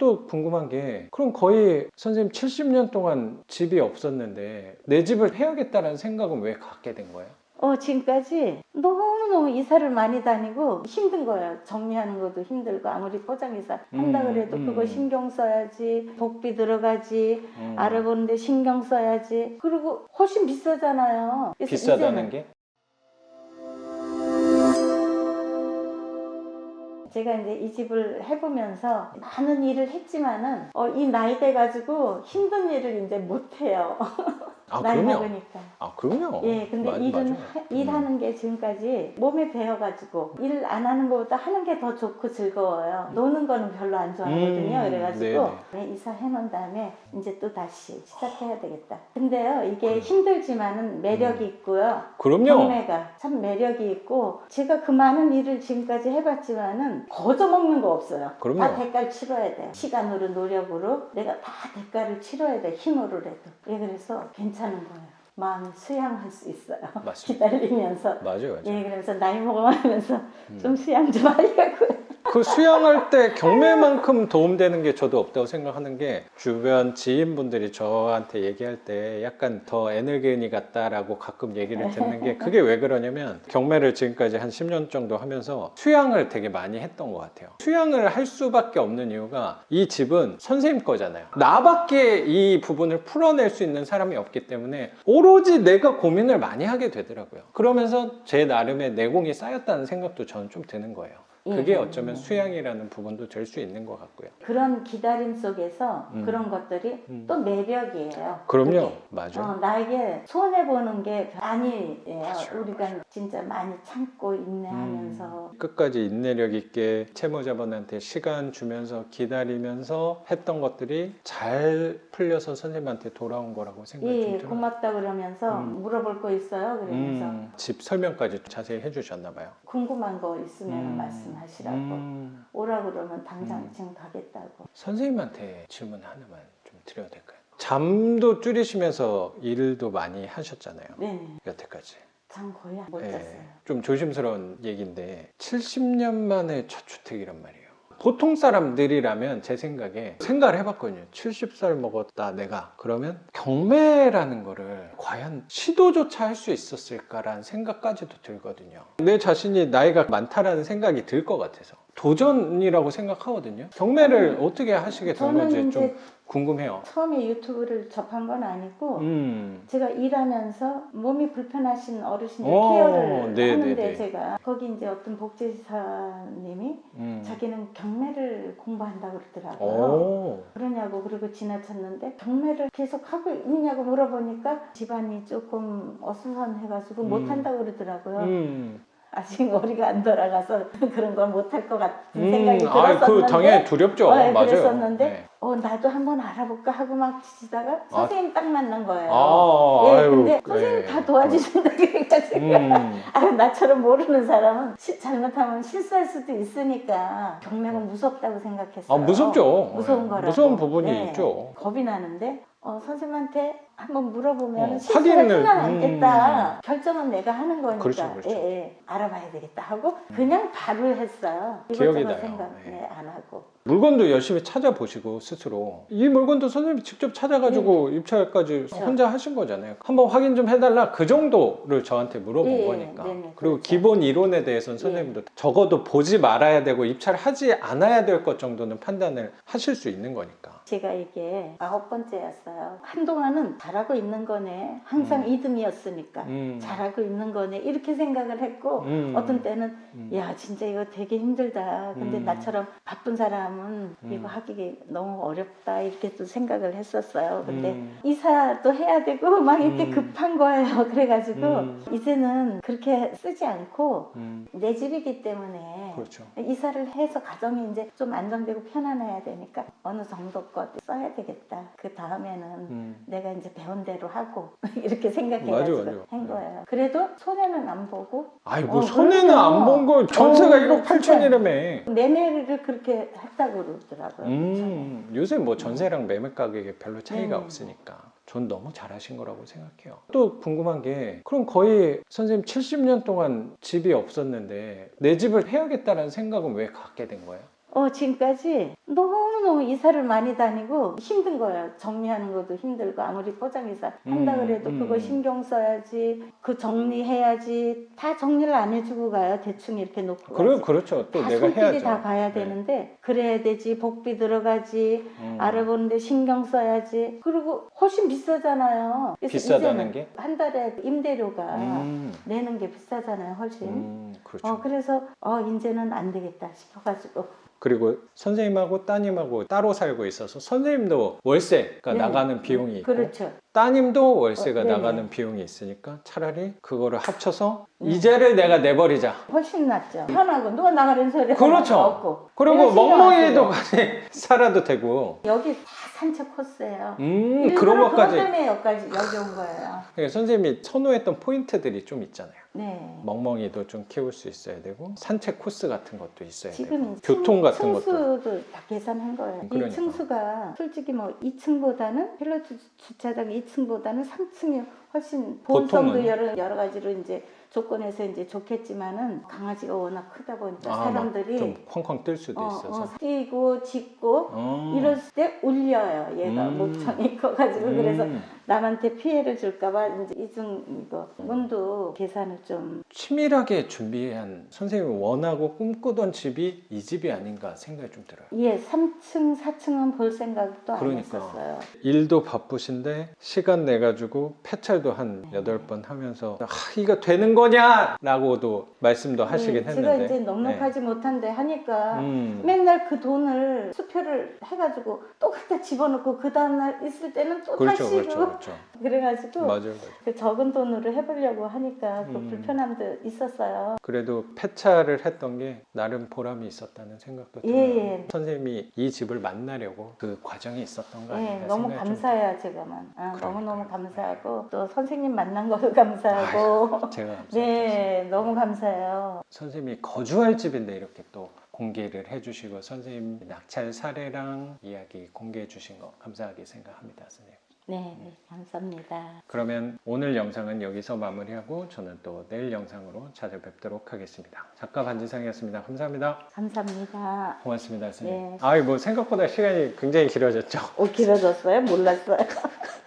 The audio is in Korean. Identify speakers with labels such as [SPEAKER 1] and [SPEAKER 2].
[SPEAKER 1] 또 궁금한 게, 그럼 거의 선생님 70년 동안 집이 없었는데 내 집을 해야겠다는 생각은 왜 갖게 된 거예요?
[SPEAKER 2] 지금까지 너무너무 이사를 많이 다니고 힘든 거예요. 정리하는 것도 힘들고, 아무리 포장이사 한다 그래도 그거 신경 써야지, 복비 들어가지, 알아보는데 신경 써야지. 그리고 훨씬 비싸잖아요. 그래서
[SPEAKER 1] 비싸다는 게?
[SPEAKER 2] 제가 이제 이 집을 해보면서 많은 일을 했지만은 이 나이 돼 가지고 힘든 일을 이제 못 해요.
[SPEAKER 1] 아,
[SPEAKER 2] 나이
[SPEAKER 1] 그럼요.
[SPEAKER 2] 먹으니까.
[SPEAKER 1] 아, 그럼요.
[SPEAKER 2] 예, 근데
[SPEAKER 1] 맞아요.
[SPEAKER 2] 일하는 게 지금까지 몸에 배어가지고 일 안 하는 것보다 하는 게 더 좋고 즐거워요. 노는 거는 별로 안 좋아하거든요. 그래가지고 이사해 놓은 다음에 이제 또 다시 시작해야 되겠다. 근데요, 이게 힘들지만은 매력이 있고요.
[SPEAKER 1] 그럼요.
[SPEAKER 2] 경매가 참 매력이 있고, 제가 그 많은 일을 지금까지 해봤지만은 거저 먹는 거 없어요.
[SPEAKER 1] 그럼요.
[SPEAKER 2] 다 대가를 치러야 돼요. 시간으로, 노력으로 내가 다 대가를 치러야 돼. 힘으로라도. 예, 그래서 괜찮은 거예요. 마음이 수양할 수 있어요.
[SPEAKER 1] 맞습니다.
[SPEAKER 2] 기다리면서.
[SPEAKER 1] 맞아요.
[SPEAKER 2] 예, 그래서 나이 먹어가면서 좀 수양 좀 하려고요.
[SPEAKER 1] 그 수양할 때 경매만큼 도움되는 게 저도 없다고 생각하는 게, 주변 지인분들이 저한테 얘기할 때 약간 더 에너게니 같다라고 가끔 얘기를 듣는 게, 그게 왜 그러냐면 경매를 지금까지 한 10년 정도 하면서 수양을 되게 많이 했던 것 같아요. 수양을 할 수밖에 없는 이유가, 이 집은 선생님 거잖아요. 나밖에 이 부분을 풀어낼 수 있는 사람이 없기 때문에 오로지 내가 고민을 많이 하게 되더라고요. 그러면서 제 나름의 내공이 쌓였다는 생각도 저는 좀 드는 거예요. 그게 어쩌면 수양이라는 부분도 될 수 있는 것 같고요.
[SPEAKER 2] 그런 기다림 속에서 그런 것들이 또 매력이에요.
[SPEAKER 1] 그럼요.
[SPEAKER 2] 그게.
[SPEAKER 1] 맞아요.
[SPEAKER 2] 나에게 손해보는 게 아니에요.
[SPEAKER 1] 맞아요.
[SPEAKER 2] 우리가 진짜 많이 참고 인내하면서.
[SPEAKER 1] 끝까지 인내력 있게 채무자분한테 시간 주면서 기다리면서 했던 것들이 잘 풀려서 선생님한테 돌아온 거라고 생각이 좀 들어요.
[SPEAKER 2] 고맙다 그러면서 물어볼 거 있어요? 그러면서
[SPEAKER 1] 집 설명까지 자세히 해주셨나 봐요.
[SPEAKER 2] 궁금한 거 있으면 말씀하시라고. 오라 그러면 당장 지금 가겠다고.
[SPEAKER 1] 선생님한테 질문 하나만 좀 드려도 될까요? 잠도 줄이시면서 일도 많이 하셨잖아요.
[SPEAKER 2] 네네.
[SPEAKER 1] 여태까지.
[SPEAKER 2] 잠 거의 못 잤어요.
[SPEAKER 1] 좀 조심스러운 얘기인데 70년 만에 첫 주택이란 말이에요. 보통 사람들이라면 제 생각에 생각을 해봤거든요. 70살 먹었다 내가. 그러면 경매라는 거를 과연 시도조차 할 수 있었을까라는 생각까지도 들거든요. 내 자신이 나이가 많다라는 생각이 들 것 같아서 도전이라고 생각하거든요. 경매를 어떻게 하시게 된 건지 좀 궁금해요.
[SPEAKER 2] 처음에 유튜브를 접한 건 아니고 제가 일하면서 몸이 불편하신 어르신들 케어를 하는데, 제가 거기 이제 어떤 복지사님이 자기는 경매를 공부한다고 그러더라고요. 그러냐고, 그리고 지나쳤는데 경매를 계속 하고 있냐고 물어보니까 집안이 조금 어수선해가지고 못한다고 그러더라고요. 아직 머리가 안 돌아가서 그런 걸 못할 것 같은 생각이 들었었는데,
[SPEAKER 1] 그 당연히 두렵죠. 맞아요.
[SPEAKER 2] 그랬었는데 나도 한번 알아볼까 하고 막 지다가 선생님 딱 만난 거예요. 근데 선생님 다 도와주신다 그래가지고 나처럼 모르는 사람은 잘못하면 실수할 수도 있으니까 경매가 무섭다고 생각했어요.
[SPEAKER 1] 무섭죠.
[SPEAKER 2] 무서운 거라고.
[SPEAKER 1] 무서운 부분이 있죠.
[SPEAKER 2] 겁이 나는데 선생님한테 한번 물어보면
[SPEAKER 1] 확인을
[SPEAKER 2] 실수가 않겠다. 결정은 내가 하는 거니까.
[SPEAKER 1] 그렇죠.
[SPEAKER 2] 알아봐야 되겠다 하고 그냥 바로 했어요.
[SPEAKER 1] 기억이
[SPEAKER 2] 이것저것
[SPEAKER 1] 나요.
[SPEAKER 2] 생각 안 하고.
[SPEAKER 1] 물건도 열심히 찾아보시고 스스로. 이 물건도 선생님이 직접 찾아가지고 입찰까지 혼자 하신 거잖아요. 한번 확인 좀 해달라, 그 정도를 저한테 물어본 거니까. 그리고
[SPEAKER 2] 그렇죠.
[SPEAKER 1] 기본 이론에 대해서는 선생님도 적어도 보지 말아야 되고 입찰하지 않아야 될 것 정도는 판단을 하실 수 있는 거니까.
[SPEAKER 2] 제가 이게 9번째였어요. 한동안은 잘하고 있는 거네. 항상 2등이었으니까 잘하고 있는 거네. 이렇게 생각을 했고, 어떤 때는 야 진짜 이거 되게 힘들다. 근데 나처럼 바쁜 사람은 이거 하기 너무 어렵다. 이렇게 또 생각을 했었어요. 근데 이사도 해야 되고 막 이렇게 급한 거예요. 그래가지고 이제는 그렇게 쓰지 않고 내 집이기 때문에
[SPEAKER 1] 그렇죠.
[SPEAKER 2] 이사를 해서 가정이 이제 좀 안정되고 편안해야 되니까 어느 정도 것 써야 되겠다. 그 다음에는 내가 이제 배운 대로 하고 이렇게 생각해가지고 한 거예요. 그래도 손해는 안 보고.
[SPEAKER 1] 아이고 손해는 안 본 거. 전세가 1억 8천이라며.
[SPEAKER 2] 매매를 그렇게 했다고 그러더라고요.
[SPEAKER 1] 요새 뭐 전세랑 매매 가격에 별로 차이가 없으니까 전 너무 잘하신 거라고 생각해요. 또 궁금한 게, 그럼 거의 선생님 70년 동안 집이 없었는데 내 집을 해야겠다는 생각은 왜 갖게 된 거예요?
[SPEAKER 2] 지금까지 너무너무 이사를 많이 다니고 힘든 거예요. 정리하는 것도 힘들고 아무리 포장이사 한다 그래도 그거 신경 써야지, 그 정리해야지. 다 정리를 안 해주고 가요. 대충 이렇게 놓고 가지.
[SPEAKER 1] 그렇죠. 또
[SPEAKER 2] 다
[SPEAKER 1] 내가
[SPEAKER 2] 손길이
[SPEAKER 1] 해야죠.
[SPEAKER 2] 다 가야 되는데 그래야 되지. 복비 들어가지. 알아보는데 신경 써야지. 그리고 훨씬 비싸잖아요. 그래서
[SPEAKER 1] 비싸다는 게?
[SPEAKER 2] 한 달에 임대료가 내는 게 비싸잖아요. 훨씬.
[SPEAKER 1] 그렇죠.
[SPEAKER 2] 그래서 이제는 안 되겠다 싶어가지고.
[SPEAKER 1] 그리고 선생님하고 따님하고 따로 살고 있어서 선생님도 월세가
[SPEAKER 2] 네.
[SPEAKER 1] 나가는 비용이 있고
[SPEAKER 2] 그렇죠.
[SPEAKER 1] 따님도 월세가
[SPEAKER 2] 네네.
[SPEAKER 1] 나가는 비용이 있으니까 차라리 그거를 합쳐서 이자를 내가 내버리자.
[SPEAKER 2] 훨씬 낫죠. 편하고 누가 나가는 소리
[SPEAKER 1] 그렇죠.
[SPEAKER 2] 없고.
[SPEAKER 1] 그리고
[SPEAKER 2] 내가 신경 안
[SPEAKER 1] 멍멍이도
[SPEAKER 2] 써요.
[SPEAKER 1] 같이 살아도 되고.
[SPEAKER 2] 여기 다 산책 코스예요.
[SPEAKER 1] 그런 것까지.
[SPEAKER 2] 그것 때문에 여기 온 거예요.
[SPEAKER 1] 그러니까 선생님이 선호했던 포인트들이 좀 있잖아요.
[SPEAKER 2] 네.
[SPEAKER 1] 멍멍이도 좀 키울 수 있어야 되고 산책 코스 같은 것도 있어야
[SPEAKER 2] 지금
[SPEAKER 1] 되고 교통 같은 것도.
[SPEAKER 2] 층수도 다 계산한 거예요.
[SPEAKER 1] 그러니까.
[SPEAKER 2] 이 층수가 솔직히 뭐 2층보다는 필로티 주차장 2층보다는 3층이 훨씬 보온성도
[SPEAKER 1] 보통은?
[SPEAKER 2] 여러 가지로 이제 조건에서 이제 좋겠지만은 강아지가 워낙 크다 보니까
[SPEAKER 1] 막
[SPEAKER 2] 사람들이
[SPEAKER 1] 좀 쾅쾅 뛸 수도 있어서.
[SPEAKER 2] 뛰고 짖고 이럴 때 울려요. 얘가 목청이 커가지고 그래서 남한테 피해를 줄까봐 이제 이중 이거 문도 계산을 좀
[SPEAKER 1] 치밀하게 준비한 선생님이 원하고 꿈꾸던 집이 이 집이 아닌가 생각이 좀 들어요.
[SPEAKER 2] 3층, 4층은 볼 생각도 안
[SPEAKER 1] 그러니까.
[SPEAKER 2] 했었어요.
[SPEAKER 1] 일도 바쁘신데 시간 내가지고 폐찰도 한 8번 하면서 이거 되는 거냐? 라고도 말씀도 하시긴
[SPEAKER 2] 제가
[SPEAKER 1] 했는데
[SPEAKER 2] 이제 넉넉하지 못한데 하니까
[SPEAKER 1] 음.
[SPEAKER 2] 맨날 그 돈을 수표를 해가지고 또 갖다 집어넣고 그 다음날 있을 때는 또
[SPEAKER 1] 그렇죠,
[SPEAKER 2] 다시고
[SPEAKER 1] 그렇죠.
[SPEAKER 2] 그래가지고
[SPEAKER 1] 맞아요.
[SPEAKER 2] 그 적은 돈으로 해보려고 하니까 그 불편함도 있었어요.
[SPEAKER 1] 그래도 폐차를 했던 게 나름 보람이 있었다는 생각도 들어요.
[SPEAKER 2] 예.
[SPEAKER 1] 선생님이 이 집을 만나려고 그 과정이 있었던 거 아닌가
[SPEAKER 2] 너무
[SPEAKER 1] 생각이 좀
[SPEAKER 2] 감사해요, 제가만.
[SPEAKER 1] 그러니까요.
[SPEAKER 2] 너무너무 감사하고 또 선생님 만난 것도 감사하고
[SPEAKER 1] 제가 감사합니다.
[SPEAKER 2] 네, 너무 감사해요.
[SPEAKER 1] 선생님이 거주할 집인데 이렇게 또 공개를 해주시고 선생님 낙찰 사례랑 이야기 공개해 주신 거 감사하게 생각합니다, 선생님.
[SPEAKER 2] 네, 감사합니다.
[SPEAKER 1] 그러면 오늘 영상은 여기서 마무리하고 저는 또 내일 영상으로 찾아뵙도록 하겠습니다. 작가 반지상이었습니다. 감사합니다.
[SPEAKER 2] 감사합니다.
[SPEAKER 1] 고맙습니다, 선생님.
[SPEAKER 2] 네.
[SPEAKER 1] 뭐 생각보다 시간이 굉장히 길어졌죠.
[SPEAKER 2] 길어졌어요? 몰랐어요.